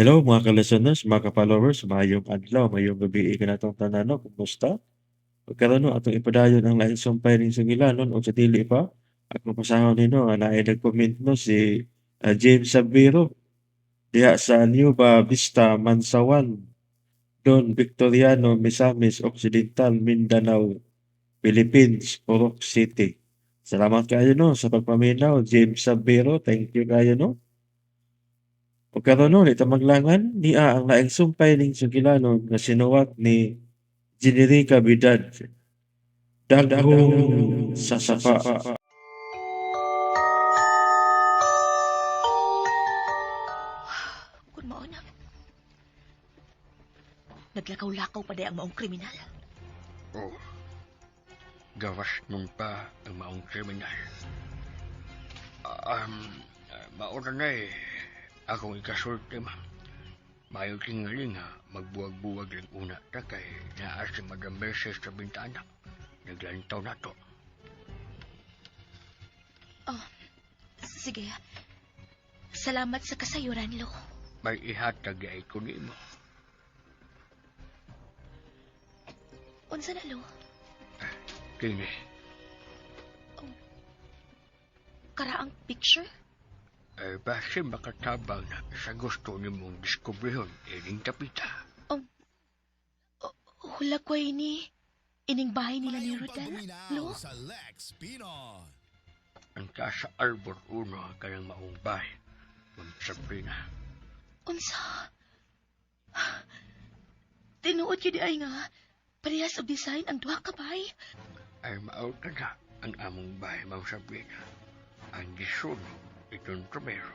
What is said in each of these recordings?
Hello mga ka-listeners, mga ka-followers, mayong adlaw, mayong gabi ka natong tanan, no? Kumusta? Pagkaroon no, atong ipadayon ang lain sumpay rin sa gilanon o sa dili pa. At mapasahon nino, na ay nag-comment no si James Sabiro diha sa New Ba Vista, Mansawan, Don Victoriano, Misamis, Occidental, Mindanao, Philippines, Purok City. Salamat kayo no sa pagpaminaw, James Sabiro. Thank you kayo no. Pagkaroon ito maglangan, niya ang laing sumpay ning sugilanon nga sinuwat ni Generica Bidad. Dagko sa sapa. Kung mao na, naglakaw-lakaw pa day ang maong kriminal. Oh, gawas nung pa ang maong kriminal. Mauna na akong ikasulti, ma'am. Mayo tingaling magbuwag-buwag lang una ta kay naa si Madam Mercedes sa bintana. Naglantaw na to. Sige, salamat sa kasayuran, Lo. May ihatag ay ko ni mo. Unsa na, Lo? Kini, Karaang picture? base makatabang na sa gusto ni mong diskubrihon ining tapita. Hulakway ni ining bahay nila ni Rodel, Lo? sa Lex Pinoy. Ang kasa Albor Uno kanyang maong bahay, Ma'am Sabrina. Unsa? Tinuod yun ay nga, parehas of design ang duha ka bay. Ay maot ka na ang among bahay, Ma'am Sabrina. Ang gisuno, itong trumero.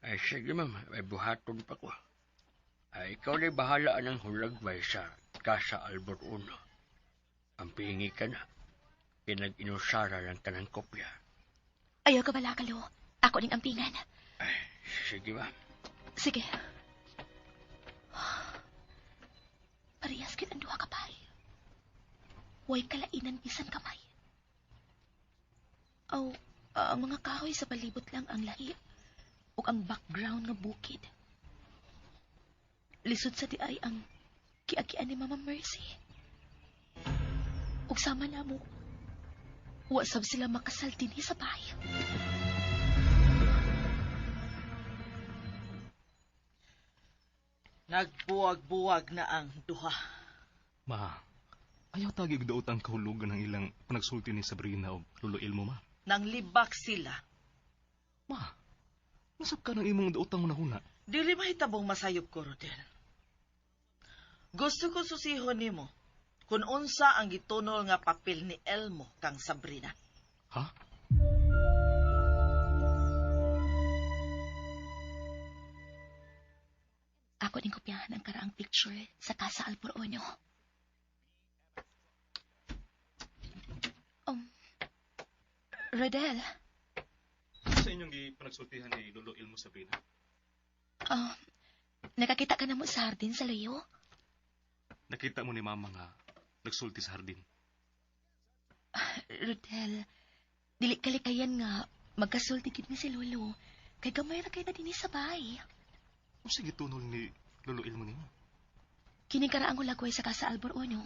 Ay sige, ma'am, may buhaton pa ko. Ay ikaw na'y bahala ng hulagbay sa Casa Albor Uno. Ang pihingi ka na, pinag-inusara ng kanang kopya. Ayaw ka bala ka, Lo. Ako ning ampingan. Ay, sige, ma'am. Sige. Parehas kit ang duha ka bay. Huwag kalainan bisan kamay. Ang mga kahoy sa palibot lang ang lahi o ang background nga bukid. Lisod sa di ay ang kiakian ni Mama Mercy. Ug sama na mo, wasab sila makasal dinhi sa bahay. Nagbuwag-buwag na ang duha. Ma, ayaw tagig daot ang kahulugan ng ilang panagsulti ni Sabrina o Lolo Ilmo, ma. Nang libak sila. Ma, nasab ka ng imong daotang manahuna. Dili mahitabong masayop ko, Rodel. Gusto ko susihon nimo kung unsa ang gitunol nga papel ni Elmo kang Sabrina. Ha? Ako din kopyahan ang karaang picture sa Casa Alporoño. Rodel, Sa inyong panagsultihan ni Lolo Ilmo Sabrina? nakakita ka na mo sa hardin sa layo? Nakita mo ni Mama nga nagsulti sa hardin. Rodel, dili kalikayan nga magkasulti gid mi si Lolo. Kay gamay ra kay na dinhi sa bahay. O sige tunol ni Lolo Ilmo nimo? Kini karaang hulagway sa Casa Alporoño.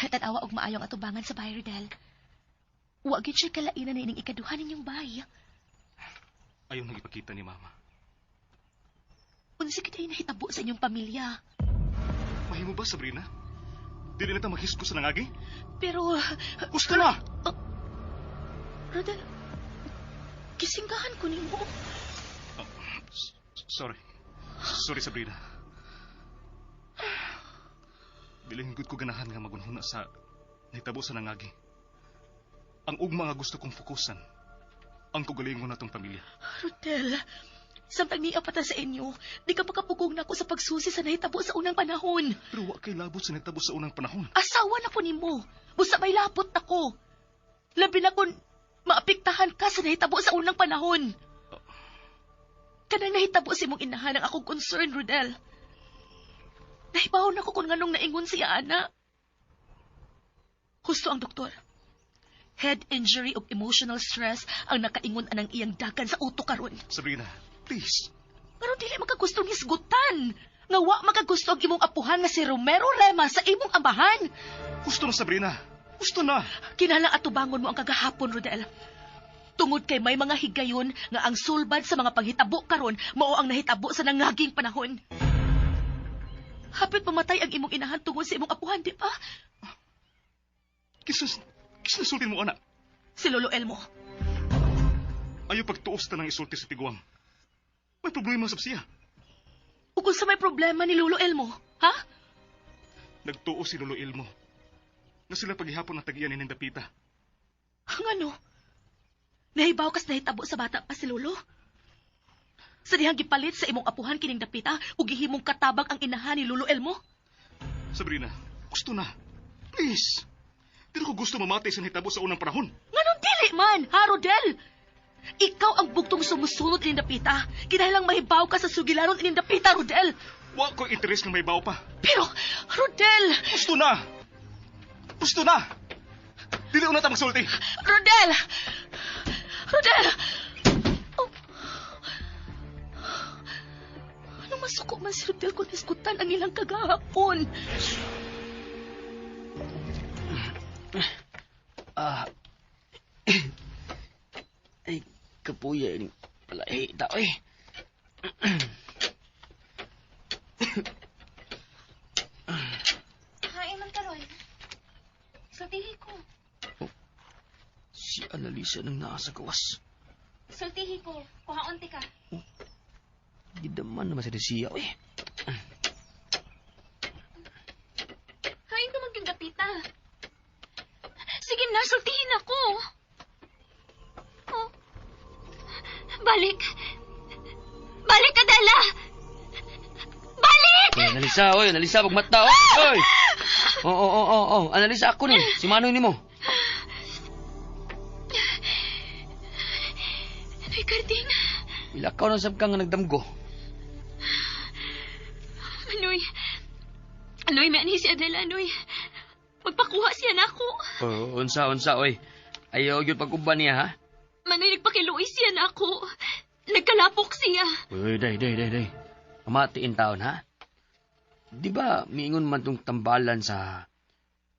Tanawa og maayong atubangan sa bahay, Rodel. Wa gyud siya kalainan na ining ikaduha ninyong bahay. Ayaw nang ipakita ni Mama. Unsa kitay nahitabo sa inyong pamilya? Mahimo ba, Sabrina? Dili na ta maghisko sa nangagi? Pero, Gusto na! Rodel, kisinggahan ko nimo. Sorry. Sorry, Sabrina. Bilang good ko ganahan nga magunhuna sa nahitabo sa nangagi. Ang ugma nga gusto kong fokusan, ang kugalingon natong pamilya. Rodel, samtang niya pata sa inyo, di ka makapugong na ako sa pagsusi sa nahitabo sa unang panahon. Pero wa kay labot sa nahitabo sa unang panahon. Asawa na ko nimo. Busa may lapot ako. Labi na kung maapektahan ka sa nahitabo sa unang panahon. Kanang nahitabo si mong inahan ang akong concern, Rodel. Nahibaw na ko kung nganong naingon siya, ana. Husto ang doktor. Head injury ug emotional stress ang nakaingon anang iyang dagan sa utok karon. Sabrina, please. Pero dili makagusto ni isgutan. Nga wa makagusto ang imong apuhan nga si Romero Rema sa imong amahan. Gusto na, Sabrina. Gusto na. Kinalang atubangon mo ang kagahapon, Rodel. Tungod kay may mga higayon nga ang sulbad sa mga panghitabo karon mao ang nahitabo sa nangaging panahon. Hapit pamatay ang imong inahan tungod sa imong apuhan, di ba? Kinasultin mo, anak. Si Lolo Elmo. Ayaw pagtuos ta ng isulti sa tiguang. May problema sa siya. O kung sa may problema ni Lolo Elmo, ha? Nagtuo si Lolo Ilmo na sila paghihapon ng tagiyan ni Nindapita. Ang ano? Nahibaw kas nahitabo sa bata pa si Lolo? Sa dihang gipalit sa imong apuhan kining dapita ug gihimong katabang ang inahan ni Lolo Elmo? Sabrina, gusto na. Please. Di na ko gusto mamatay sa nahitabo sa unang panahon. Nganong dili man, ha, Rodel? Ikaw ang bugtong sumusunod ining dapita. Kinahanglang mahibaw ka sa sugilaron ining dapita, Rodel. Wa ko interes ng may baw pa. Pero, Rodel! Gusto na! Gusto na! Dili una ta magsulti. Rodel! Rodel! Oh. Ano masuko man si Rodel kung iskutan ang ilang kagahapon? Ay, kapuya ini palahi ta oy. Hain man karon. Sultihi ko. Si Annalisa nang naa sa gawas. Sultihi ko. Kuhaon ti ka. Gidaman naman sa siya oy. Hain ka magkagapita. Sige na, sultihin ako. Oh. Balik. Balik ka, Dala. Balik! Oy, Annalisa, wag mata oy. Oy. Oo, Annalisa ako ni. Si Manoy nimo. Ano'y karding. Ilakaw na sab ka nga nagdamgo. Ano'y may anhi si Adela, Ano'y. Magpakuha siya na ako. Unsa oy. Ayaw gyud pag-uban niya ha. Manoy, nagpakiluoy siya na ako. Nagkalapok siya. Uy, day. Pamatiin taon, ha? Di ba, miingon man tong tambalan sa...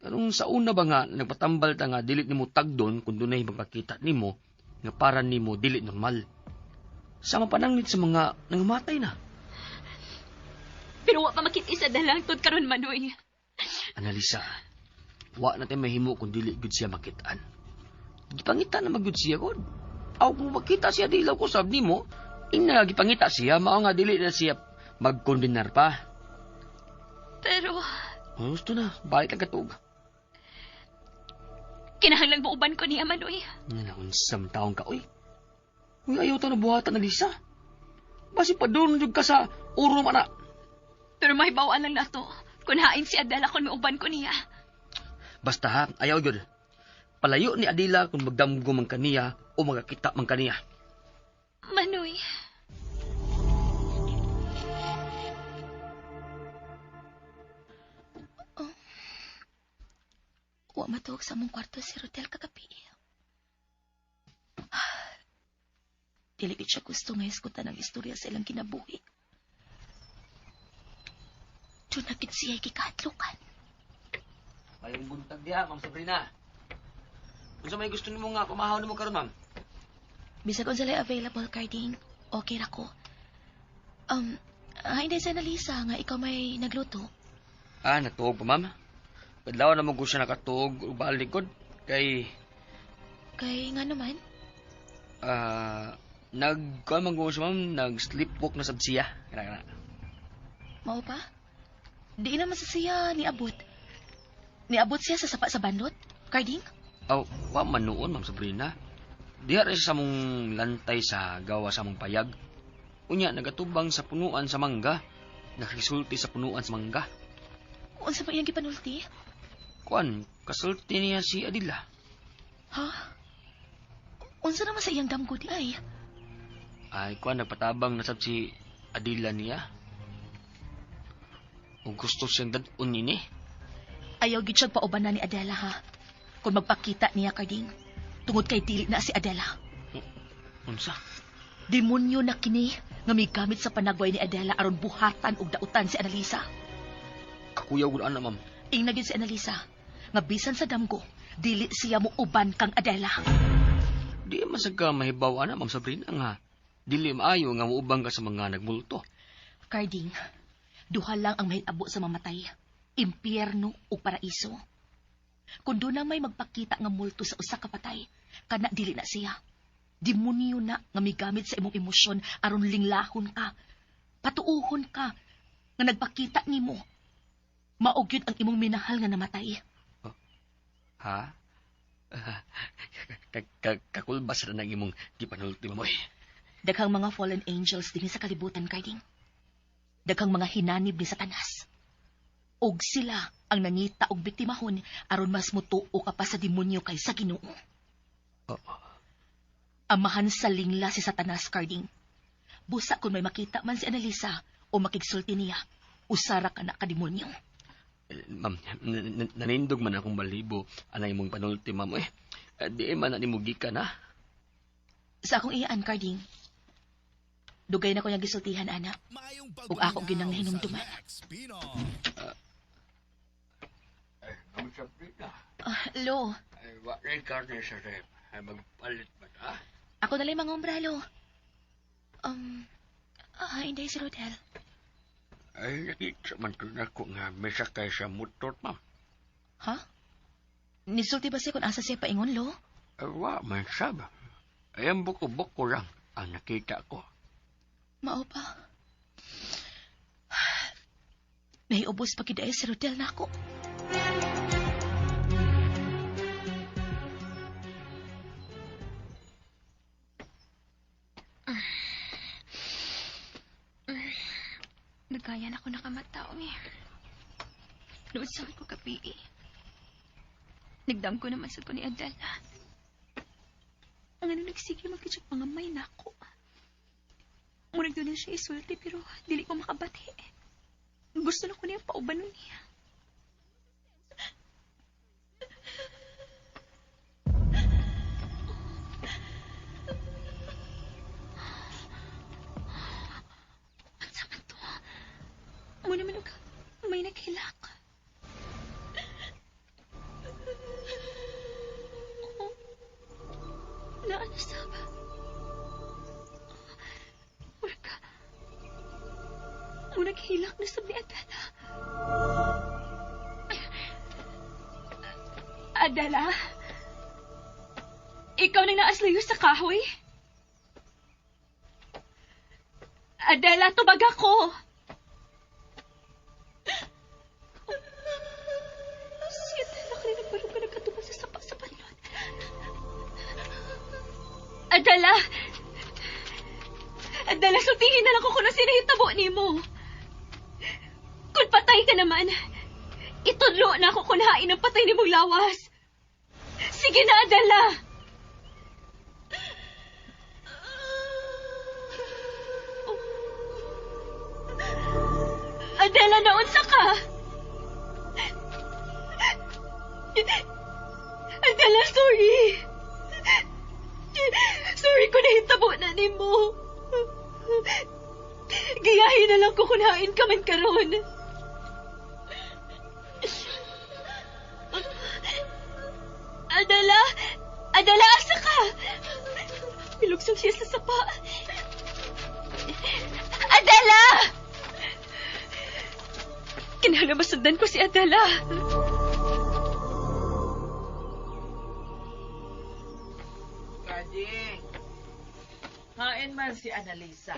Anong sa una ba nga, nagpatambal ta nga, dilit nimo tagdon, kung dunay magkakita nimo, nga para nimo dilit normal. Sama pananglit sa mga nangamatay na. Pero wa pa makita sa dalangtod karon, Manoy. Annalisa, wa natin mahimo kung dili gud siya makitaan. Gipangita na magud siya, God. Aw, kung makita siya, dilaw ko sab nimo, ina gipangita siya, mao nga dili na siya magkondenar pa. Pero, Gusto na, balik lang katog. kinahanglan mo uban ko niya, Manoy. Unsam taong ka, uy. Uy, ayaw ta na buhatan na Lisa. Basi pa doon ka sa uro man na. Pero mahibawaan lang nato. Kung hain si Adela kung may uban ko niya. Basta ha, ayaw yun. Palayo ni Adila kung magdamgo man kaniya o magkakita man kaniya. Manoy. Wa matuog sa among kwarto si Rodel kagabi. Dili gid siya gusto nga iskutan ang istorya sa ilang kinabuhi. Doon na gid siya gikahadlukan. Mayong buntag diha, Ma'am Sabrina. Kung may gusto nimo nga, pamahaw nimo karon, Ma'am. Bisag unsa lay available carding, okay ra ko. Hindi sa Lisa nga ikaw may nagluto. Natuog pa, Ma'am. Kadlaw na mo ko siya nakatuog o balikod. Kay, Nga naman, nagkuhan man ko siya, Ma'am, nag-sleepwalk na sab siya. Kana. mao pa? Di naman sa siya niabot. Niabot siya sa sapa sa bandot, carding? Aw, wa man noon, Ma'am Sabrina. Diha ra siya sa mong lantay sa gawa sa mong payag. Unya, nagatubang sa punuan sa mangga. Nakisulti sa punuan sa mangga. Unsa pa iyang gipanulti? Kuan, kasulti niya si Adila. Ha? Unsa naman sa iyang damgo di ay? Ay, kuan, nagpatabang na sab si Adila niya. O gusto siyang dadun nini. Ayaw gid siyang pauban na ni Adela ha. Kung magpakita niya carding, Tungod kay dili na si Adela. Unsa? Demonyo na kini nga migamit sa panagway ni Adela aron buhatan og dautan si Annalisa. Kakuyaw gud ana, ma'am. Ing nagin si Annalisa nga bisan sa damgo dili siya mo uban kang Adela. Di masagka mahibaw ana, Ma'am Sabrina, nga dili maayo nga muubang ka sa mga nagmulto. Carding, duha lang ang mahitabo sa mamatay. Impyerno o paraiso. Kung doon na may magpakita nga multo sa usa ka patay, kana dili na siya. Demonyo na nga migamit sa imong emosyon aron linglahon ka. Patuuhon ka nga nagpakita nimo. Maog yun ang imong minahal nga namatay. Ha? Kakulbas na nang imong gipanulti mo eh. Daghang mga fallen angels din sa kalibutan, Carding. Daghang mga hinanib ni Satanas. Og sila ang nangita og biktimahon aron mas mutuo ka pa sa demonyo kaysa Ginoo. Amahan sa lingla si Satanas, Carding. Busa kung may makita man si Annalisa o makigsulti niya, usara ka na ka-demonyo. Ma'am, nanindog man akong balibo anay imong panulti, ma'am eh. Di man na nimugi ka na. Sa akong iyaan, Carding, dugay na ko niyang gisultihan, anak. Mayong Ug ako ginang pagbulingaw hinumduman. sa Lex Pinos. Ma'am Sabrina, Lo, wala yung karne sa rep. Ay magpalit ba ta? ako na lang mangombra, Lo. Hindi si Rodel. Ay, nakita man to na ko nga may sakay sa motor, ma'am. Ha? Nisulti ba siya kung asa siya paingon, Lo? Wa man sab. Ay, ang buko-buko lang ang nakita ko. Mao pa. Naiubos pa kiday si Rodel na ako. Nagkaya na ako nakamataw eh. Noon sa ko kapi eh. Nagdam ko naman sa ko ni Adela. Ang ano nagsige magkitsok mga may na ako. Murag doon siya isulti pero dili ko makabati. Gusto na ko niya pauban nun niya. Mo naman og may naghilak. Naan na saba. Mo naghilak na sa Adela. Adela? Ikaw nang naaslayo sa kahoy? Adela, tubag ako! Si Adela kanina parang ka nagkatubag sa sapa sa panlon. Adela! Adela, sultihin na lang ko kung ano sinahitabo ni mo. Kung patay ka naman, itudlo na ako kung hain ang patay ni mong lawas. Sige na, Adela! Adela, naunsa ka? Adela, sorry. Sorry ko nahitabo na ni mo. Giyahin na lang ko kung hain ka man karon. Adela! Adela, asa ka? Milugsong siya sa sapa. Adela! Kinahanglan masundan ko si Adela. Carding, hain man si Annalisa.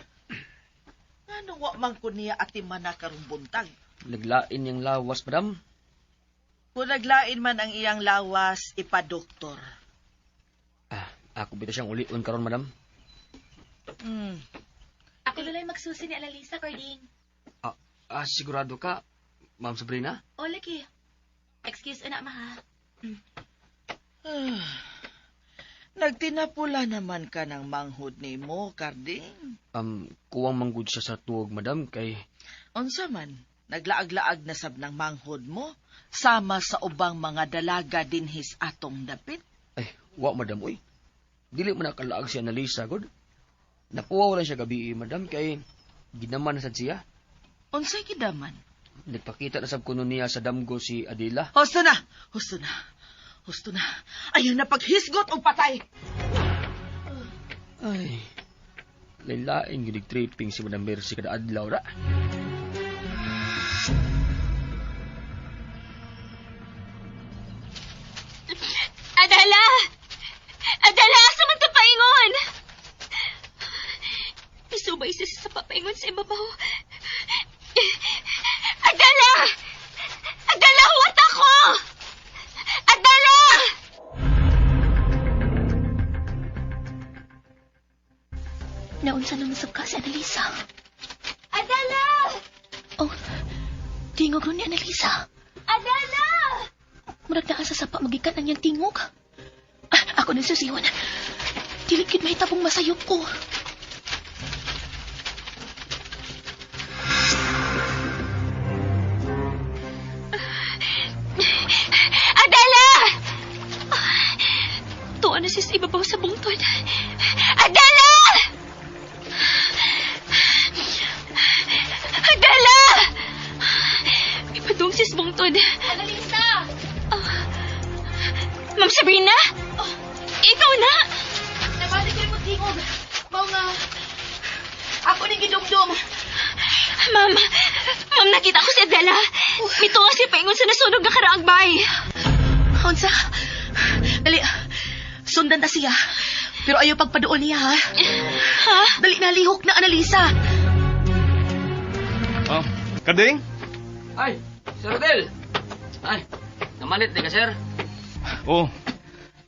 Ano wa man ko niya atiman na karong buntag? Naglain yung lawas, madam. Kung naglain man ang iyang lawas, ipadoktor. Ako bita siyang ulion karon, madam. Ako na lang magsusi ni Annalisa, Carding. Sigurado ka, Ma'am Sabrina? O, lagi. Excuse na, ma, ha? Nagtinapula naman ka ng manghod ni mo, Carding. Kuwang manggod siya sa tuwag, madam, kay... Unsa man, naglaag-laag na sab ng manghod mo, sama sa ubang mga dalaga dinhis atong dapit. Ay, Wa, madam, uy. Dili man nakalaag si Annalisa, god. Napuwaw lang siya gabi, madam, kay ginaman na sad siya. Unsay gidaman? Nagpakita na sab kuno niya sa damgo si Adela. Husto na! Husto na! Husto na! Ayaw na paghisgot o patay! Ay, lain-lain ginig tripping si Madam Mercy kada adlaw ra. Adela! Adela, asa man ka paingon? Misubay siya sa papaingon sa ibabaw. Adela! Adela, huwat ako! Adela! Naunsa naman sa ka si Annalisa? Adela! Oh, tingog ron ni Annalisa. Adela! Murag naa sa sapa magikan ang niyang tingog. Ako nang susiwan. Dilikid mahitabong masayop ko. Adela! Tuwa na siya sa ibabaw sa bungtod. Adela! Adela! Ipadung siya sa bungtod. Annalisa! Ma'am Sabrina? Ikaw na! Nabalik ko yung tingog. Mao nga. Ako ni gidumdum. Ma'am, nakita ko si Adela. Mituwa siya paingon sa nasunog na karaang bay. Unsa? Dali. Sundan na siya. Pero ayaw pagpadoon niya, ha? Ha? Dali na lihok na, Annalisa. Oh, Karding? Ay, Sir Rodel! Ay, namalit di ka, sir? Oh,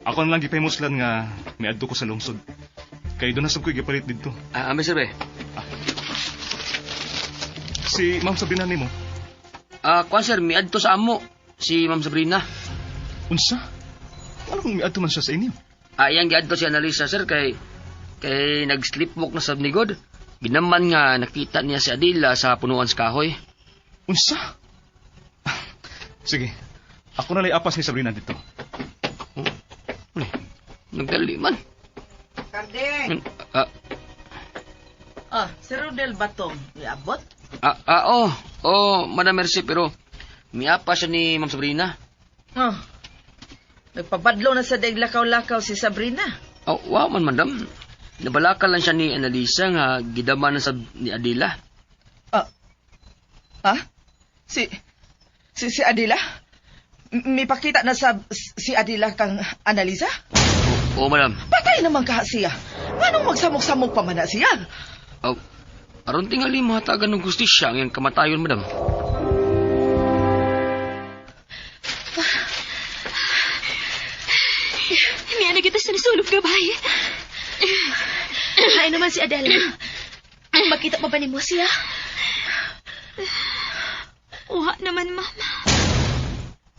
ako na lang gipahimuslan nga may adto ko sa lungsod. Kay doon na sab ko gipalit dito. Ambe, sir, be. Si Ma'am Sabrina nimo. Kuan, sir, miadto sa amo. Si Ma'am Sabrina. Unsa? Ano kung may adto man siya sa inyo? Iyang giadto si Annalisa, sir, kay nag-sleepwalk na sa nigod. Ginaman nga nakita niya si Adela sa punuan sa kahoy. Unsa? Sige, ako na lay apas ni Sabrina dito. Ay, nagdali man. Karding! Si Rodel Batong, iabot? Madam Mercy, pero miapa siya ni Ma'am Sabrina. Nagpabadlo na sa lakaw-lakaw si Sabrina. Wow man, madam. Nabalakal lang siya ni Annalisa nga gidaman na sa ni Adela. Si Adela? May pakita na sa si Adela kang Annalisa? Oo, madam. Patay naman ka siya. Anong magsamok-samok pa man na siya? Aron tingali mahatagan ng gustisya ang iyang kamatayon, madam. Miya na kita sa nasunog na bay. Ay naman si Adela. Makita mo ba ni mo siya? Uha naman, ma'am.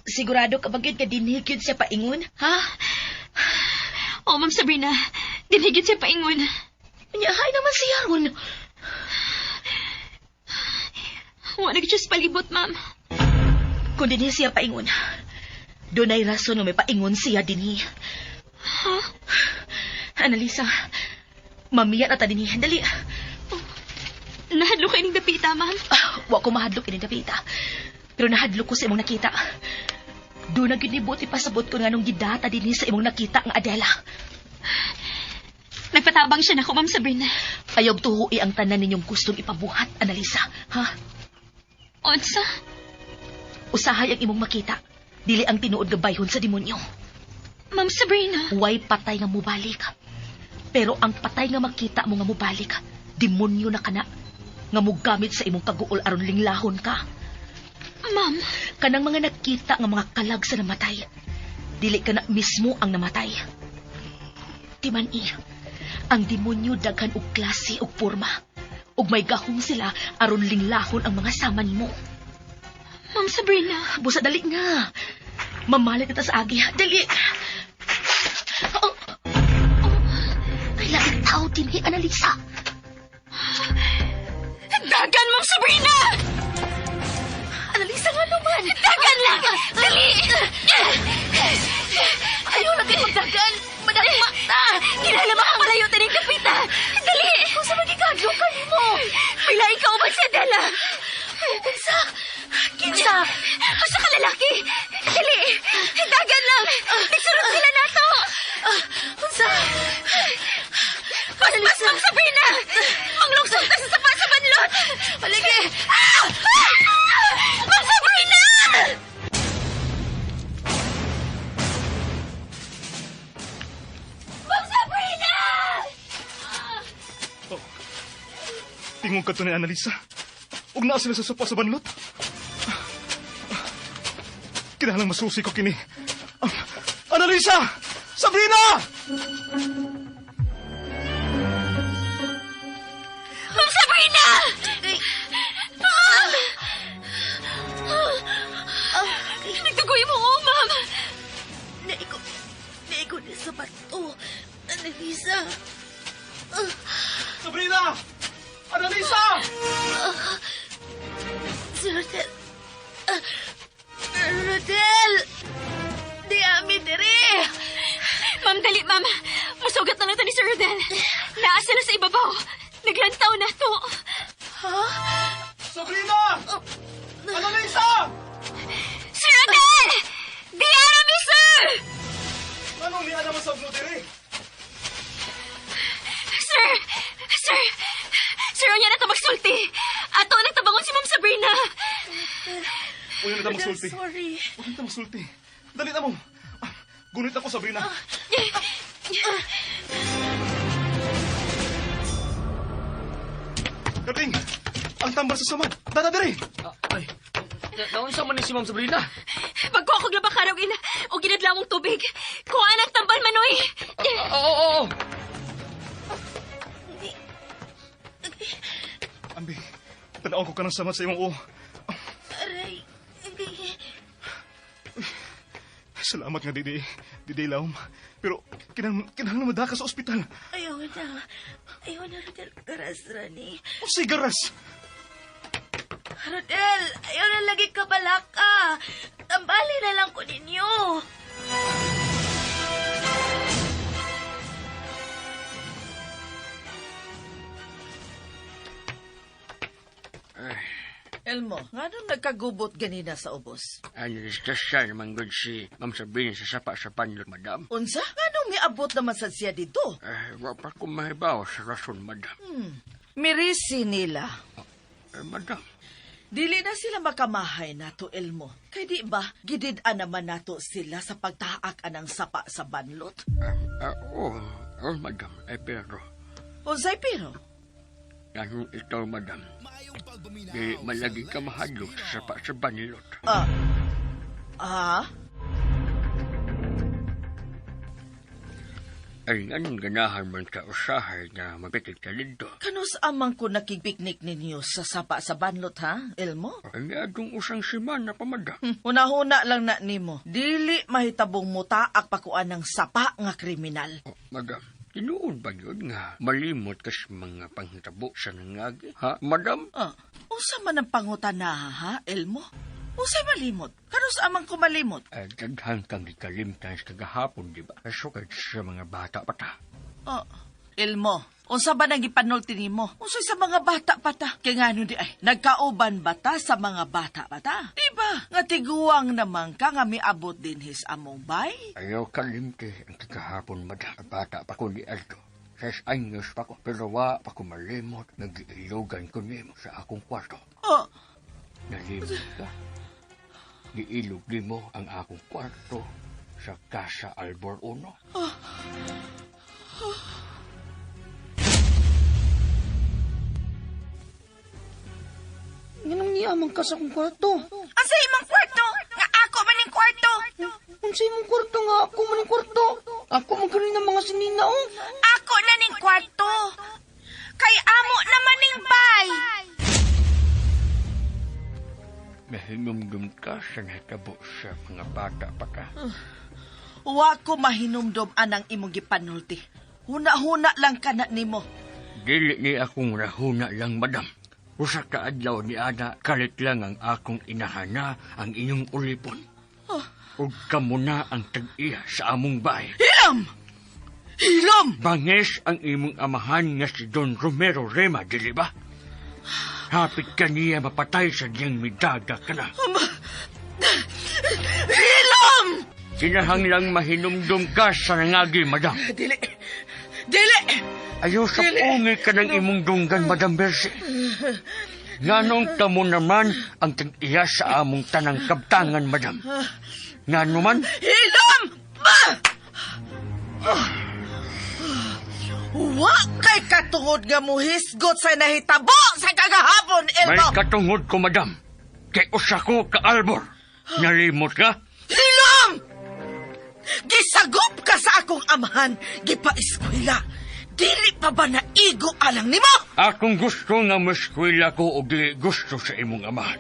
Sigurado ka bagid ka dinhig yun siya paingon, ha? Oo, Ma'am Sabrina. Dinhigit siya paingon. Hay naman siya ron. Huwag nag-Diyos palibot, ma'am. Kung dinhi siya paingon, doon ay rason na may paingon siya dinhi. Ha? Annalisa, mamiyan at dinhi. Dali. Nahadlo kayo ng dapita, ma'am. Wa ko mahadlok ini dapita. Pero nahadlok ko sa imong nakita. Doon na ginibot ipasabot ko nga nung gidata dinhi sa imong nakita nga Adela. Nagpatabang siya na ako, Ma'am Sabrina. Ayaw tuhui ang tanan ninyong gustong ipabuhat, Annalisa. Ha? Onsa? Usahay ang imong makita. Dili ang tinuod nga bayhon sa demonyo. Ma'am Sabrina. Way patay nga mubalik. Pero ang patay nga makita mo nga mubalik, demonyo na kana. Nga mugamit sa imong kaguol aron linglahon ka. Ma'am. Kanang mga nakita nga mga kalag sa namatay. Dili ka na mismo ang namatay. Timan-i, ang demonyo daghan og klase og porma. Ug may gahong sila aron linglahon ang mga sama nimo. Ma'am Sabrina. Busa dali nga. Mamalit kita sa agi. Dali. Kailangan tao dinhi, Annalisa. Dagan, Ma'am Sabrina! Annalisa nga naman. Dagan lang! Dali! Ayaw natin magdagan. man ang makta! Kilala ba ang malayo taning kapita? Dali! Kung sa magigado ka mo! Pila ikaw ba si Adela? Kinsa? Kinsa? Asa ka lalaki? Dali! Dagan lang! Nagsunod sila nato! Kinsa? Paspas, Ma'am Sabrina! Manglugsog ta sa sapa sa banlot! Paligi! Ma'am Sabrina! Ma'am Sabrina! Tingog ka to ni Annalisa. Ug naa sila sa sopa sa banlot. Kinahalang masusi ko kini. Annalisa! Sabrina! Ma'am Sabrina! Nagtugoy mo ko, Ma'am. Naigo ni sa bato. Annalisa. Sabrina! Annalisa! Si Rodel. Rodel! Di amin diri! Ma'am, dali, Ma'am. Masugat na lang ito ni Sir Rodel. Naasa na sa ibabaw. Naglantaw na to. Ha? Sabrina! Annalisa! Sir Rodel! Di arami, sir! Anong niya naman sa diri? Sir! Sir! Sir, yan na magsulti. Ato nagtabangon si Ma'am Sabrina. Huwag na magsulti. Sorry. Huwag na magsulti. Dali na mo. Gunit ako, Sabrina. Kating! Ang tambal sa samad. Dada diri! Ay, naunsa man ni si Ma'am Sabrina? Magko ako glabakaraw ina o ginadlawang tubig. Kuha ang tambal, Manoy. Oo. Ambi, tanaon ko ka ng samad sa imong uo. Aray. Salamat nga, Didi Laom. Pero, kinahanglan madaka sa ospital. Ayaw na. Ayaw na, Rodel. Garas, Rani. O sigaras! Rodel, ayaw na lagi ka balaka. Tambali na lang ko ninyo. Elmo, nga nung nagkagubot ganina sa ubos? Siya naman good si Ma'am Sabrina sa sapa sa panlot, madam. Unsa? Nga nung miabot naman sa siya dito? Wapa ko mahibaw sa rason, madam. Mirisi nila. Madam, Dili na sila makamahay nato, Elmo. Kay di ba, gidid-an naman nato sila sa pagtaak anang sapa sa banlot? madam. Pero, Unsay pero? ganun ito, madam. Di malagi ka mahadlok sa sapa sa banlot. Ay anong ganahan man ka usahay na mapitig ka dito? Kanus amang ko nakipiknik ninyo sa sapa sa banlot, ha, Elmo? Ay adong usang simana pa, madam. Hunahuna lang na nimo. Dili mahitabong mutaak pakuan ng sapa nga kriminal. Madam, tinuod ba yun nga malimot ka sa mga panghitabo sa nangagi? Ha, madam? Unsa man ang pangutana, ha, Elmo? Unsay malimot? Kanus amang ko malimot? Daghan kang ikalimtan sa kagahapon, di ba? Kasukad sa mga bata pa ta. Elmo, unsa ba nang ipanulti nimo? Unsay sa mga bata pa ta? Kay ngano di ay, nagkauban ba ta sa mga bata pa ta? Di ba? Nga tiguang naman ka nga miabot din his among bay? Ayaw kalimti ang kagahapon, madam. Bata pa ko ni Aldo. 6 anyos pa ko, pero wa pa ko malimot. Nag-iilogan ko nimo sa akong kwarto. Nalimot ka. Giilog mo ang akong kwarto sa Casa Albor 1. Ganang niyaman ka sa akong kwarto. Asa imong kwarto? Nga ako man yung kwarto. Unsay mong kwarto nga ako maning kwarto. Ako magaling ng mga sinina, oh. Ako na ning kwarto. Kay amo naman ning bay. Mahinumdum ka sa natabo sa mga bata pa ka. Wa ko mahinumdom anang imong gipanulti. Huna-huna lang ka na nimo. Dili ni akong rahuna lang, madam. Usa ka adlaw ni Ana, kalit lang ang akong inahana ang inyong ulipon. Ug kamo na ang tag-iya sa among bahay. Hilam! Hilom! Bangis ang imong amahan nga si Don Romero Rema, dili ba? Hapit ka niya mapatay sa diyang midaga ka na. Hilom! Kinahanglang mahinumdum ka sa nangagi, madam. Dili! Dili! Ayaw sa pungi ka ng imong dunggan, Madam Bersi. Nganong tamo naman ang tag-iya sa among tanang kabtangan, Madam. Ngano man? Hilom! Wa kay katungod nga muhisgot sa nahitabo sa kagahapon, May Elmo! katungod ko, Madam. Kay usa ko ka Albor. Nalimot ka? Hilom! Gisagop ka sa akong amahan, gipa-eskwela. Dili pa ba naigo alang nimo? Akong gusto nga maskwila ko o di gusto sa imong amahan.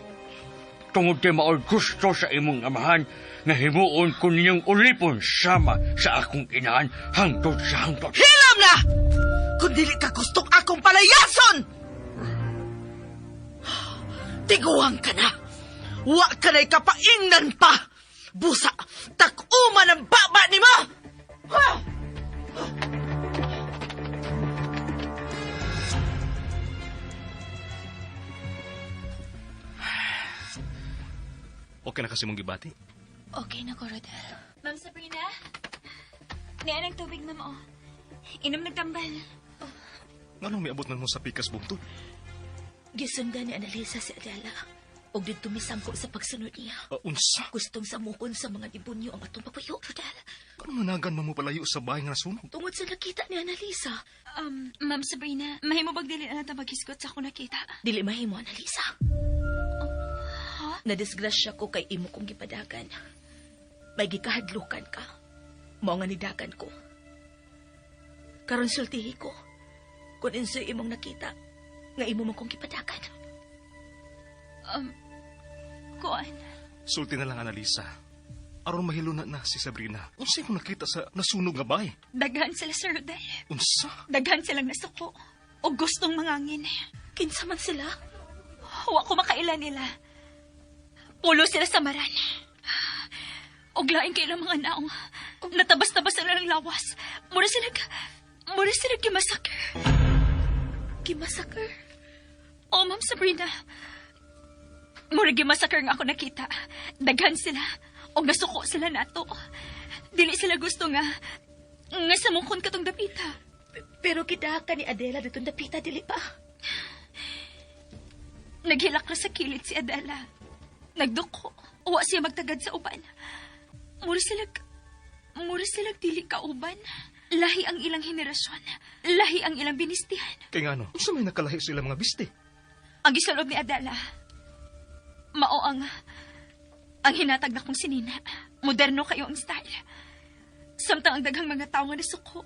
Tungod kay mao'y gusto sa imong amahan nga himuon ko ninyong ulipon sama sa akong inaan hangtod sa hangtod. Hilom na! Kung dili ka gustong akong palayason! Tiguang ka na! Wa ka na'y kapaingnan pa! Busa, tak-uma ng baba ni mo! Ha! Okay na kasi mong gibati? Okay na ko, Rodel. Ma'am Sabrina? Niyan ang tubig, ma'am, oh. Inom nagtambal. Anong may abot man mo sa pikas bungtod? Gisundan ni Annalisa si Adela. O dito misangko sa pagsunod niya. Unsa? Gustong samukon sa mga dibunyo ang atong papayo, Rodel. Kano managan mo palayo sa bahay nga nasunog? Tungod sa nakita ni Annalisa. Ma'am Sabrina, mahimo bang dili na natin maghisgot sa akong nakita? Dili mahimo, Annalisa. Nadisgrasya ko kay imo kong gipadagan. May gikahadlukan ka. Mao nga nidagan ko. Karon sultihi ko. Kung insoy imong nakita, nga imo man kong gipadagan. Kuan. Sulti na lang, Annalisa. Aron mahiluna na si Sabrina. Unsay mo nakita sa nasunog nga bahay? Daghan sila, Sir Rodel. Unsa? Daghan silang nasuko. O gustong mangangin. Kinsa man sila? Wa ko makailan nila. Pulo sila sa maran. Og laing kailang mga naong. Natabas-tabas na ng lawas. Mura sila gimasakir. Gimasakir? O, Ma'am Sabrina. Mura gimasakir nga ako nakita. Daghan sila. Og nasuko sila nato. Dili sila gusto nga samukon katong dapita. Pero kidakan ni Adela ditong dapita, dili pa. Naghilak na sa kilid si Adela. Nagduko. Uwa siya magtagad sa uban. Mura sila dili ka uban. Lahi ang ilang henerasyon. Lahi ang ilang binistihan. Kay nga no, unsa may nakalahi sila mga biste? Ang gisulod ni Adela. Mao ang hinatag na kong sinina. Moderno kayo ang style. Samtang ang daghang mga tao nga nasuko.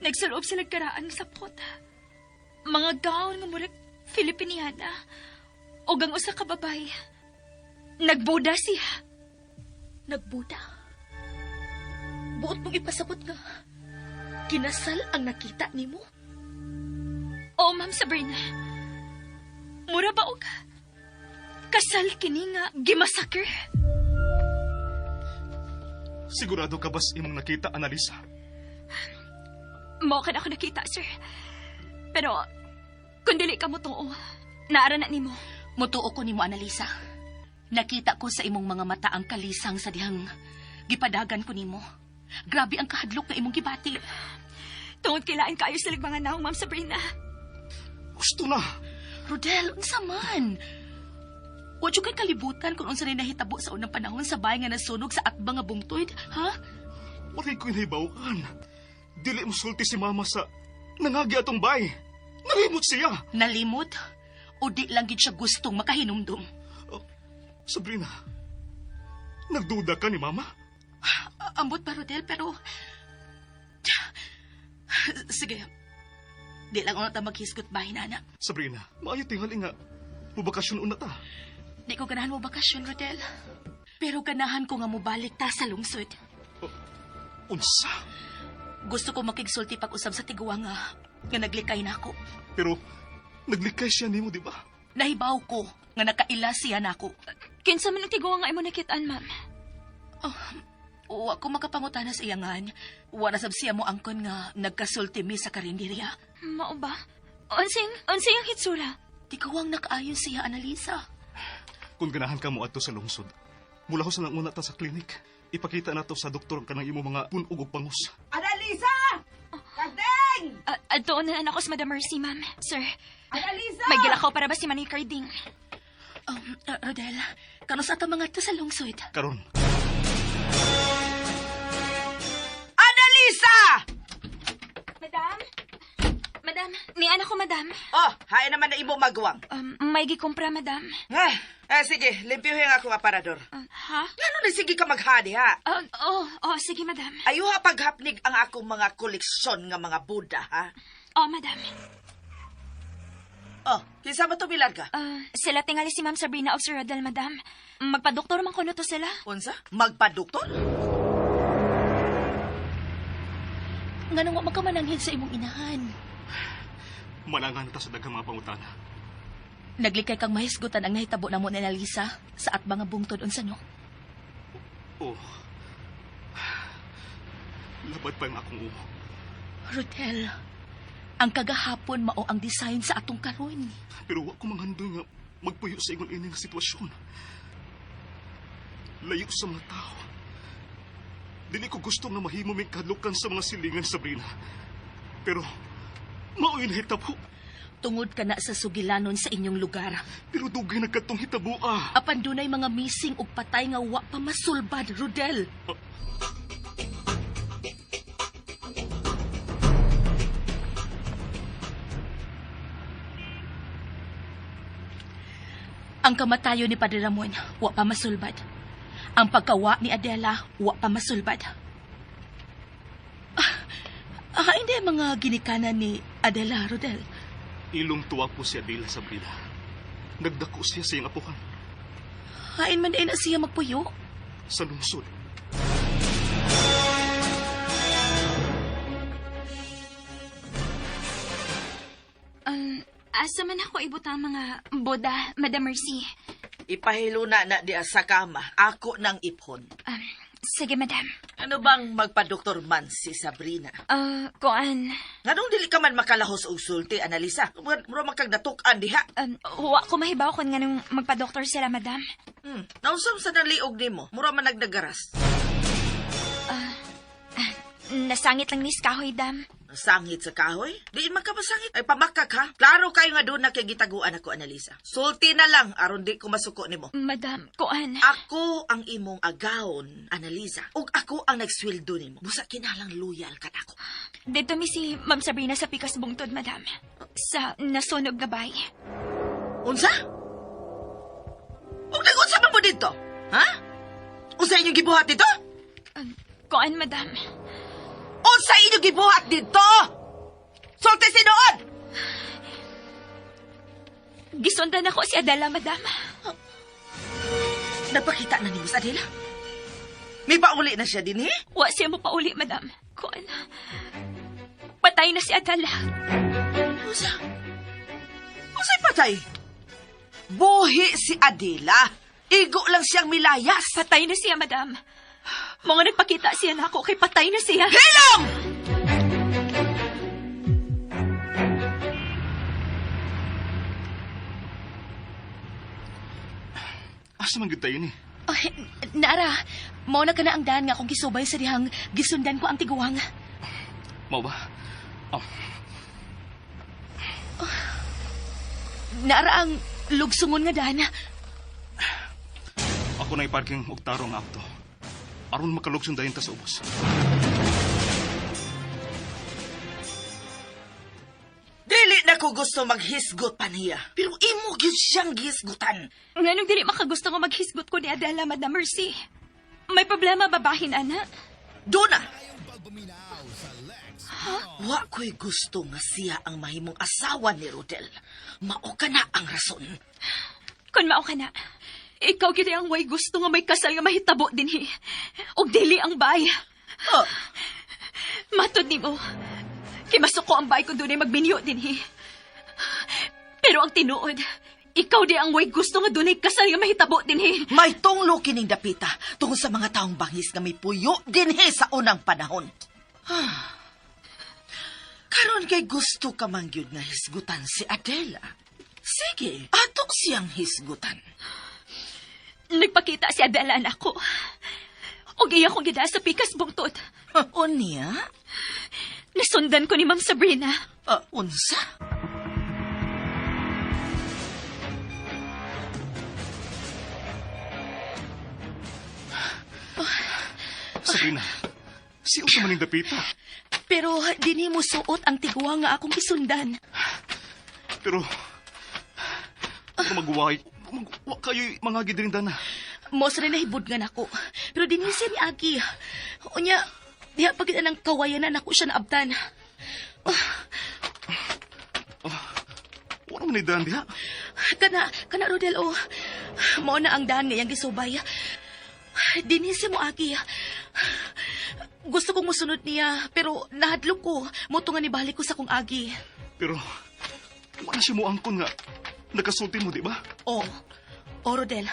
Nagsuloob sila karaan ng sapot. Mga gaon nga murag Filipiniana. O gang usa ka babay. Nagbuda siya. Nagbuda. Buot mong ipasabot nga. Kinasal ang nakita nimo. O, Ma'am Sabrina. Mura ba og kasal kini nga gimasakir? Sigurado ka bas imong nakita, Annalisa? Mao ka na ako nakita, sir. Pero, kung dili ka mo tuo, naara na nimo. Mutuo ko nimo, Annalisa. Nakita ko sa imong mga mata ang kalisang sa dihang gipadagan ko nimo. Grabe ang kahadlok na imong gibati. Tungod kilain kayo silang mga naong, Ma'am Sabrina. Gusto na! Rodel, unsa man? Wa jud kay kalibutan kung unsa rin nahitabo sa unang panahon sa bahay nga nasunog sa atbang nga bungtoy, ha? Wala ko'y nahibawan. Dili mo sulti si Mama sa nangagi atong bahay. Nalimot siya. Nalimot? O di lang gid siya gustong makahinumdum? Sabrina, nagduda ka ni Mama? Ambot pa, Rodel, pero... Sige. Di lang ako na maghisgot bahay, nana. Sabrina, maayo tingali nga. Mubakasyon una ta. Di ko ganahan mo bakasyon, Rodel. Pero ganahan ko nga mubalik ta sa lungsod. Unsa? Gusto ko makigsulti pag-usab sa tiguang nga naglikay na ako. Pero, naglikay siya nimo, di ba? Nahibaw ko nga nakaila siya na ako. Kinsa man ang tiguang nga imo nakitaan, ma'am? Wa ko makapangutana sa iyangan. Wa na sab siya mo angkon nga nagkasulti mi sa karinderya. Mao ba? Unsing ang hitsura? Tikawang nakaayon siya, Annalisa. Kung ganahan ka mo adto sa lungsod, mula ho sa nang una ta sa klinik, ipakita na to sa doktor kanang imo mga punog ug pangus. Annalisa! Kagdeng! Doon na ako sa Madam Mercy, ma'am. Sir, Annalisa! may gilakaw para ba si Manny Carding? Rodel, kano sa atong mga to sa lungsod? Karon, Annalisa! Madam, niyan ako, madam. Oh, hain naman na imo magwang. May gikumpra, madam. Sige, limpyuhin ako aparador. Ha? Ngano na sige ka maghadi, ha? Sige, madam. Ayuha paghapnig ang akong mga koleksyon nga mga Buddha, ha? Madam. Oh, kinsa ba to bilarga? Sila tingali si Ma'am Sabrina of Sir Rodel, madam. Magpa-doktor man kuno to sila. Unsa? Magpa-doktor? Nganong wa makamananghid sa imong inahan? manangan ta sa daghang mga pangutana. Naglikay kang mahisgutan ang nahitabo na mo ni Annalisa sa at mga bungtod unsa no? Oh. Labad pa ang akong uho. Rodel, ang kagahapon mao ang design sa atong karon. Pero wa ko manghandoy nga magpuyo sa ingon ini nga sitwasyon. Layo sa mga tao. Dili ko gusto nga mahimo may kadlukan sa mga silingan, Sabrina. Pero, mao'y nahitabo. Tungod ka na sa sugilanon sa inyong lugar. Pero dugay na katong hitabo, ah. Apan dunay mga missing ug patay nga wa pa masulbad, Rodel. Ang kamatayon ni Padre Ramon, wa pa masulbad. Ang pagkawa ni Adela, wa pa masulbad. Hindi mga ginikanan ni Adela, Rodel. Ilong tuwa po si Adela, Sabrina. Nagdako siya sa iyang apuhan. Hain man na siya magpuyo. Sa lungsod. Asa man ako ibutang mga Buddha, Madam Mercy. Ipahilo na diya sa kama. Ako ng ipon. Sige, Madam. Ano bang magpa-doktor man si Sabrina? Kuan. Nganong dili ka man makalahos og sulti, Annalisa? Mura magkagdatukan diha. Wa ko mahibaw kung nganong magpa-doktor sila, Madam. Nausam sa naliog nimo. Mura man nagdagaras. Nasangit lang ni Kahoy, Dam. Sangit sa kahoy? Diin man ka masangit. Ay pamakak ha. Klaro kayo nga doon na kay gitaguan ako, Annalisa. Sulti na lang aron di ko masuko nimo. Madam, kuan. Ako ang imong agawon, Annalisa. Ug ako ang nagsweldo nimo. Busa kinalang loyal ka nako. Dito mi si Ma'am Sabrina sa Pikas Bungtod, Madam. Sa nasunog na bay. Unsa? Ug nagunsa man mo dito? Ha? Unsa inyong gibuhat dito? Kuan, Madam. Unsa inyong gibuhat dito? Sulti sinuod! Gisundan ako si Adela, Madam. Nagpakita na ni Miss Adela? May pauli na siya din, eh? Wa siya mo pauli, Madam. Kuan. Patay na si Adela. Unsa'y patay? Buhi si Adela. Igo lang siyang milayas. Patay na siya, Madam. Mga nagpakita siya na ako kay patay na siya. Hilom! Asa man gud tayo ni? Nara, mao na ka na ang daan nga akong gisubay sa dihang gisundan ko ang tiguang. Mao ba? Nara ang lugsungon nga daan. Ako na iparking og tarong auto. Aron makalugson dayon ta sa ubos. Dili na ko gusto maghisgot pa niya. Pero imo gyud siyang gihisgutan. Nganong dili makagusto nga maghisgot ko ni Adela, Madam Mercy. May problema babahin, ana? Duna! Wa ko'y gusto nga siya ang mahimong asawa ni Rodel. Mao ka na ang rason. Kung mao ka na, ikaw gid ang way gusto nga may kasal nga mahitabo dinhi. Og dili ang bay. Oh, Matod nimo. Kimasuko ang bay ko dunay magbinyo dinhi. Pero ang tinuod, Ikaw di ang way gusto nga dunay kasal nga mahitabo din he. May tunglo kining dapita tungkol sa mga taong bangis nga may puyo dinhi sa unang panahon. Karon kay gusto ka man gyud nga hisgutan si Adela. Sige, atok siyang hisgutan. Nagpakita si Adela na ako. O iya kong gida sa pikas bungtod. Unya? Nasundan ko ni Ma'am Sabrina. Unsa? Sabrina, si Usa maning dapita. Pero dini mo suot ang tiguang nga akong isundan. Pero magway kayo mga gidrindan na. Mos rin nahibudgan ako. Pero dini siya ni Agi. Unya, diha pagid ng kawayanan ako siya naabtan. Wala man idan diha. Kana Rodel, mao na ang daan ngayang gisubay. Dini siya mo Agi. Gusto kong musunod niya, pero nahadlok ko. Moto nga ni balik ko sa kong Agi. Pero wala siya mo angkon nga. Nagkasulti mo, di ba? Oo, Rodel.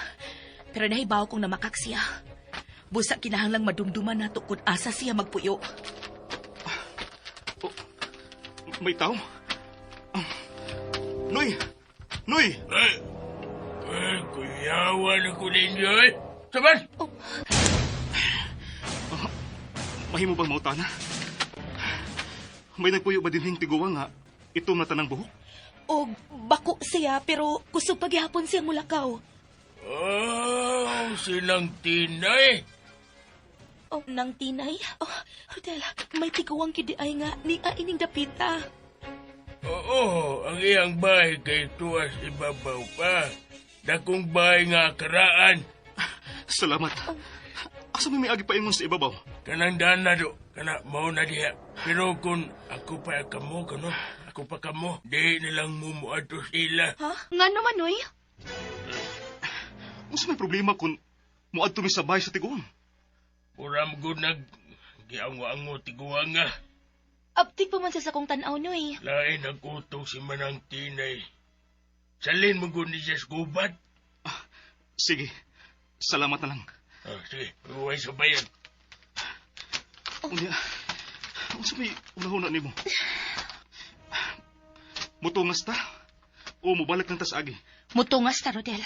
Pero nahibaw kong namakak siya. Busa kinahanglang madumduman nato kung asa siya magpuyo. May tao? Noy! Noy! Kuyawan ako ninyo eh. Saban! Mahimo bang mautana? May nagpuyo ba dinhing tiguwa nga itom na tanang buhok? O bako siya, pero kusog paghihapon siyang mulakaw. Oh, silang tinay. Oh, nang tinay? Oh, Rodel, may tiguang kidi ay nga ni ining dapita. Oo, ang iyang bahay kay tuwas ibabaw pa. Dakong bahay nga karaan. Salamat. Asa may agi pa ingon sa ibabaw? Kanang dana do, kana mao na diha. Pero kung ako pa kamo, kano, ako pa kamo, di nilang mumuadto sila. Ha? Nga naman, oy? Unsa may problema kung muadto mi sa bahay sa tiguang? Puram gud nag giango-ango tiguang nga. Aptik pa man sa sakong tanaw, noy. Lain nagutong si Manang Tinay. Salin mo gud ni siya sa gubat. Sige, salamat na lang. Sige, huwag sa bayan. Unya, unsa may unahuna nimo? Mutungas ta? O mubalik lang ta sa agi? Mutungas ta, Rodel.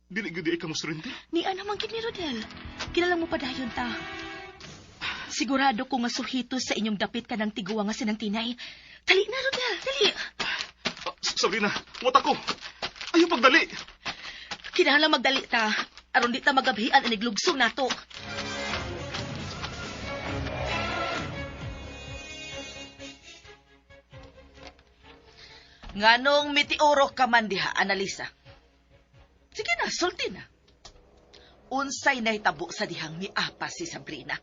Dili gyud di ka mosurrender? Ni naman gid ni Rodel. Kinalang mo padayon ta. Sigurado ko nga suhito sa inyong dapit ka ng tiguwa nga sinang tinay. Dali na, Rodel, dali. Sabrina, muta ko. Ayaw pagdali. Kinahanglang magdali ta. Aron di ta magabhian iniglugso nato. Nganong mitioro ka man diha, Analisa? Sige na, sulti na. Unsay nahitabo sa dihang miapa si Sabrina?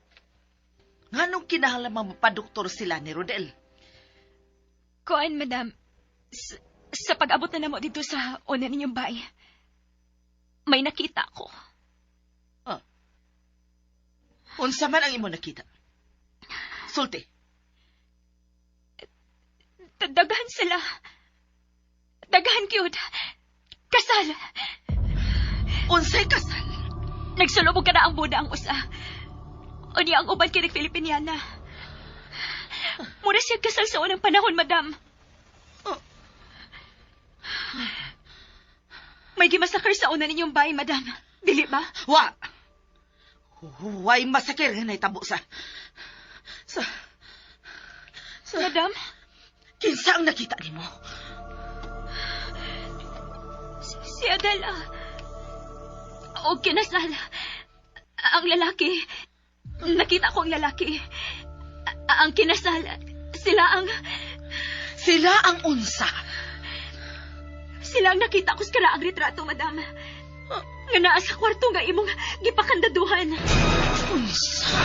Nganong kinahanglang mapadoktor sila ni Rodel? Kuan, madam. Sa pag-abot na namo dito sa una ninyong bahay, may nakita ko. Unsa man ang imo nakita? Sulti. Daghan sila. Daghan kyud. Kasal. Unsay kasal? Nagsulubog ka na ang buda ang usa. O niya ang uban kay Filipiniana. Muna siya kasal sa unang panahon, madam. May gimasakar sa una ninyong bahay, madam. Dili ba? Huwag masakir nga nahitabo sa... Madam? Kinsa ang nakita ni mo? Si Adela. O kinasal. Ang lalaki. Nakita ko ang lalaki. Ang kinasal. Sila ang unsa? Sila ang nakita ko sa karaang retrato, madam. Nga naa sa kwarto nga imong gipakandaduhan. Unsa?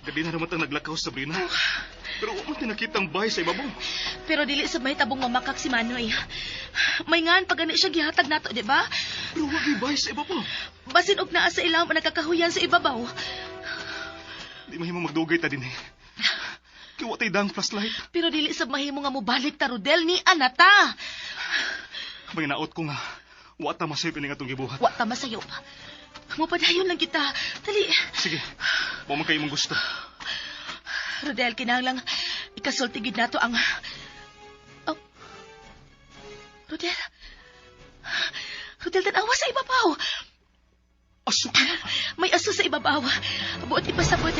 Gabi na naman ang naglakaw, Sabrina. Pero huwag mo tinakita ang bahay sa ibabaw. Pero dili sa may tabong mamakak si Manoy. May ngan pag siya gihatag nato, di ba? Pero huwag ibay sa iba po. Basin og naa sa ilang nagkakahuyan sa ibabaw. Di mahimo magdugay ta din eh. Kiwa tay dang flashlight. Pero dili sa mahimo nga mobalik ta, Rodel, ni anata. May naot ko nga. Wa ta masayop ini nga itong gibuhat. Wa ta masayop. Mupadayon lang kita. Dali. Sige, mo man kayo mong gusto. Rodel, kinahanglang ikasultigid nato ang... Oh. Rodel. Rodel, tanawa sa ibabaw. Aso ka na. May aso sa ibabaw. Buot ipasabot.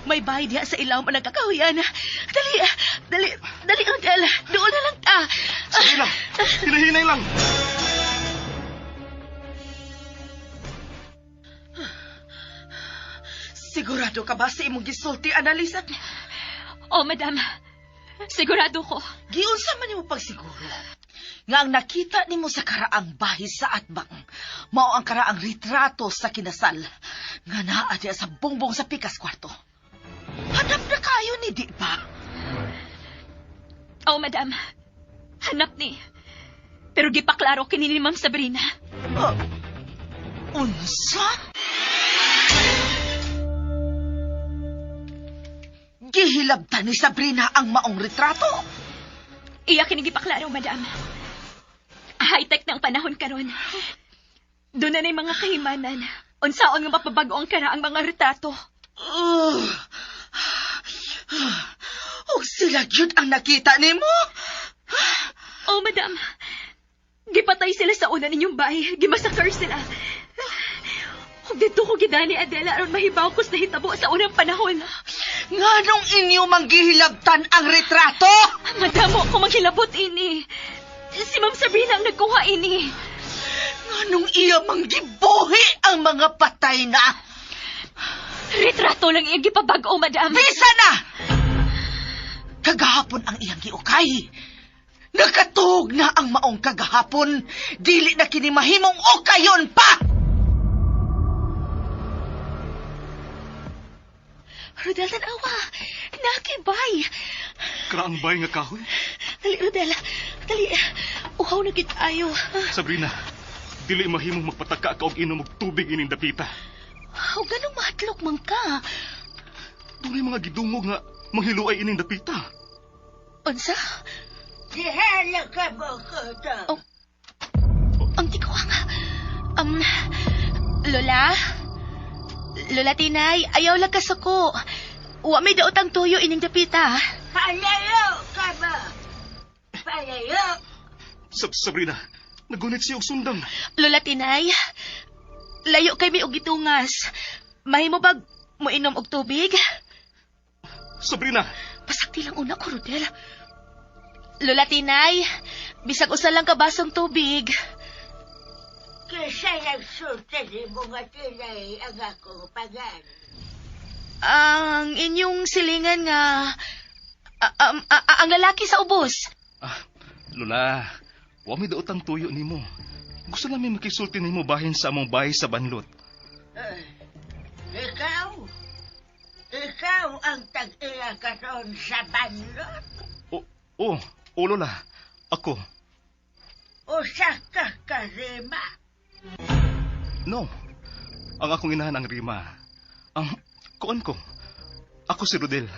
May bahay diha sa ilaw man nagkakahuyan. Dali, dali, Rodel. Doon na lang ta. Sige lang. Hinahinay lang. Sigurado ka ba sa imong gisulti, Annalisa? Oh, madam. Sigurado ko. Giunsa man nimo pagsiguro? Nga ang nakita nimo sa karaang bahay sa atbang, mao ang karaang retrato sa kinasal, nga naa diya sa bongbong sa pikas kwarto. Hanap na kayo ni di ba? Oh, madam. Hanap ni. Pero gipaklaro kini ni Ma'am Sabrina. Unsa? Gihilabtan ni Sabrina ang maong retrato? Iya kini gipaklaro, madam. High-tech na ang panahon karon. Doon na mga kahimanan. Unsaon nga mapabag-o ang karaang mga retrato. Oh, sila gyud ang nakita nimo? Oh, madam. Gipatay sila sa una ninyong bahay. Gimasakar sila. Kung dito ko gidani, Adela, aron mahibaw ko sa hitabo sa unang panahon. Nganong inyo manggihilabtan ang retrato? Madamo ko maghilabot ini. Si Ma'am Sabrina ang nagkuha ini. Nganong iya manggibuhi ang mga patay na? Retrato lang iyang gipabag-o, madam. Bisa na! Kagahapon ang iyang giukay. Nakatuog na ang maong kagahapon. Dili na kini mahimong ukayon pa! Rodel, tanawa. Nakibay. Karaang bay nga kahoy. Dali, Rodel. Dali. Uhaw na kitayo. Sabrina, dili mahimong magpataka ka og inom og tubig ining dapita. O ganong mahatlok man ka. Dunay mga gidungog nga manghiluay ining dapita. Unsa? Dihala ka mo ko to. Oh. Ang tikuwang. Lola? Lola Tinay, ayaw lang kasuko. Wa may daot ang tuyo ining dapita. Palayo ka mo. Palayo. Sabrina, nagunit siya og sundang. Lola Tinay, layo kay may og gitungas. Mahimo bag mo inom og tubig? Sabrina! Pasakti lang una ko, Rodel. Lola Tinay, bisag usa lang ka basong tubig. Kisa nagsulta ni mga tinay ang ako pagan. Ang inyong silingan nga... ang lalaki sa ubos. Lola, wa may daot ang tuyo nimo. Gusto namin makisulti nimo bahin sa among bahay sa Banlot. Ikaw ang tag-iya karon sa Banlot? Oo, Lola. Ako. Usa ka karima? No. Ang akong inahan ang Rima. Ang kuan ko. Ako si Rodel.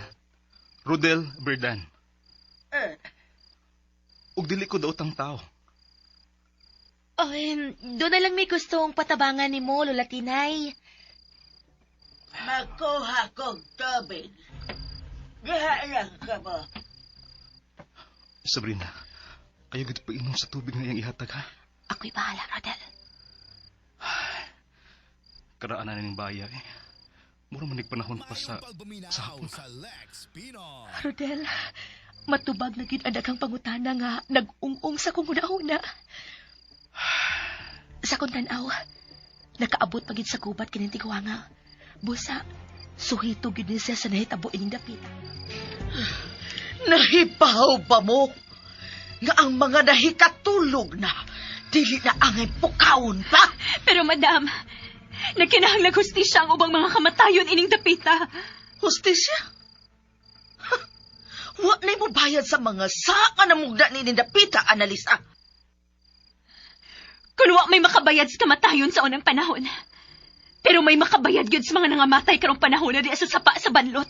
Rodel Berdan. Ug dili ko daot ang tao. Doon na lang may gustong patabangan ni mo, Lola Tinay. Magkuha kong tubig. Diha lang ka mo. Sabrina, ayaw gid pa inom sa tubig na iyang ihatag, ha? Ako'y bahala, Rodel. Karaan na ning baya, eh. Mura man panahon pa sa hapon. sa Lex Pinoy. Rodel, matubag na gid ang daghang pangutana nga nag-ung-ung sa kong una-una. Sa kong tanaw, nakaabot pa gid sa gubat kining tigwanga. Busa, suhito gid ni siya sa nahitabo ining dapit. Nahibaw ba mo? Nga ang mga nahikatulog na, dili na angay pukawon pa. Pero madam, nagkinahanglang hustisya ang ubang mga kamatayon ining dapita. Hustisya? Wa na mo bayad sa mga saka na mugda ni Nindapita, Annalisa. Kung wa may makabayad sa kamatayon sa unang panahon. Pero may makabayad gyud sa mga nangamatay karong panahon na di sa sapa sa banlot.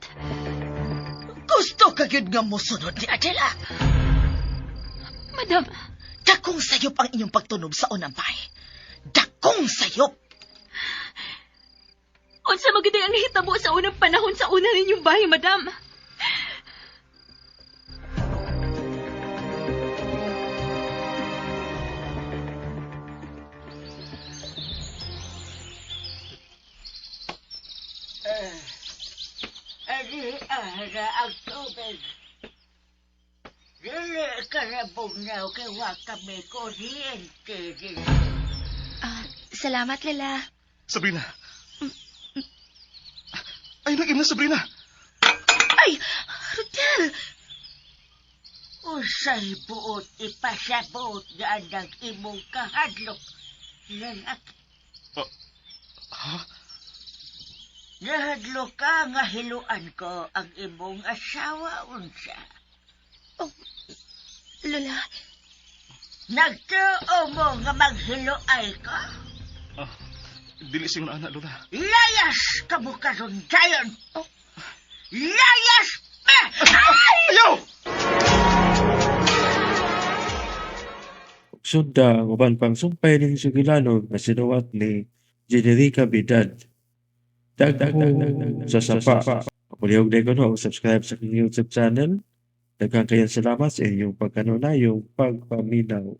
Gusto ka yun nga mo sunod ni Adela. Madam, Dakong sayop ang inyong pagtunog sa unang bahay. Dakong sayop! unsa magid ang nahitabo sa unang panahon sa una ninyong bahay, madam? Ari ara ang tubig. Dili ka na bugnaw kay wa kami kuryente din. Salamat, Lala. Sabrina! Ay, nag-ina, Sabrina! Ay! Rodel! Usay buot ipasabot nga ang imong kahadlok. Lalaki. Ha? Nahadlok ka nga hiluan ko ang imong asawa unsa. Lola, Nagtuo mo nga maghiluay ka? Dili sing anak, Lola. Layas ka mo karon dayon! Layas! Ayaw! Sunda ang uban pang sumpay ning Sugilanon nga sinuwat ni Generica Bidad. Dagdag sa sapa. Pulihog na ko no, subscribe sa aking YouTube channel. Daghang kayong salamat sa inyong pagkanunayong pagpaminaw.